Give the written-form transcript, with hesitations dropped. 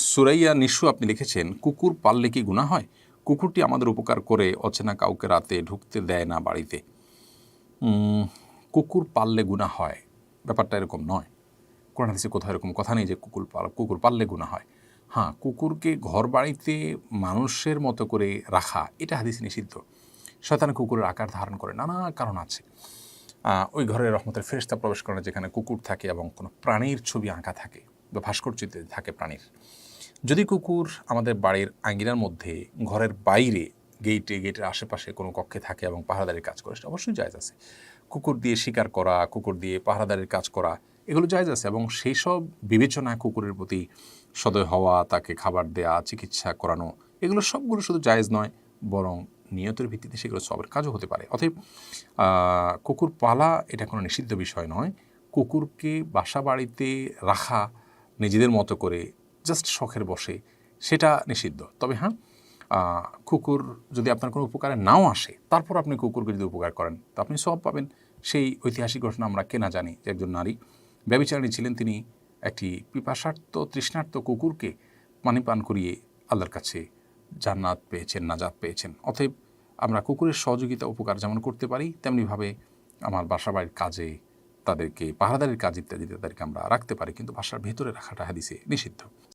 সুরাইয়া নিশু আপনি লিখেছেন, কুকুর পাললে কি গুনাহ হয়? কুকুরটি আমাদের উপকার করে, অচেনা কাউকে রাতে ঢুকতে দেয় না বাড়িতে। কুকুর পাললে গুনাহ হয়, ব্যাপারটা এরকম নয়। কোরআন হাদিসে কোথাও এরকম কথা নেই যে কুকুর পাললে গুনাহ হয়। হ্যাঁ, কুকুরকে ঘর বাড়িতে মানুষের মতো করে রাখা, এটা হাদিসে নিষিদ্ধ। শয়তান কুকুরের আকার ধারণ করে, নানা কারণ আছে। ওই ঘরে রহমতের ফেরেশতা প্রবেশ করে না যেখানে কুকুর থাকে এবং কোনো প্রাণীর ছবি আঁকা থাকে বা ভাস্কর্যতে থাকে প্রাণীর। যদি কুকুর আমাদের বাড়ির আঙ্গিনার মধ্যে, ঘরের বাইরে, গেটের আশেপাশে কোনো কক্ষে থাকে এবং পাহারাদারির কাজ করে, সেটা অবশ্যই জায়েজ আছে। কুকুর দিয়ে শিকার করা, কুকুর দিয়ে পাহারাদারির কাজ করা, এগুলো জায়েজ আছে। এবং সেই সব বিবেচনায় কুকুরের প্রতি সদয় হওয়া, তাকে খাবার দেয়া, চিকিৎসা করানো, এগুলো সবগুলো শুধু জায়েজ নয়, বরং নিয়তের ভিত্তিতে সেগুলো সবের কাজও হতে পারে। অতএব কুকুর পালা এটা কোনো নিষিদ্ধ বিষয় নয়। কুকুরকে বাসা বাড়িতে রাখা নিজেদের মতো করে জাস্ট শখের বশে, সেটা নিষিদ্ধ। তবে হ্যাঁ, কুকুর যদি আপনার কোনো উপকারে নাও আসে, তারপর আপনি কুকুরকে যদি উপকার করেন, তো আপনি সওয়াব পাবেন। সেই ঐতিহাসিক ঘটনা আমরা কে না জানি যে একজন নারী ব্যভিচারিণী ছিলেন, তিনি একটি পিপাসার্ত তৃষ্ণার্ত কুকুরকে পানি পান করিয়ে আল্লাহর কাছে জান্নাত পেয়েছেন, নাজাত পেয়েছেন। অতএব আমরা কুকুরের সহযোগিতা উপকার যেমন করতে পারি, তেমনিভাবে আমার বাসাবাড়ির কাজে, তাদেরকে পাহারাদারির কাজ ইত্যাদি তাদেরকে আমরা রাখতে পারি, কিন্তু বাসার ভেতরে রাখাটা হাদিসে নিষিদ্ধ।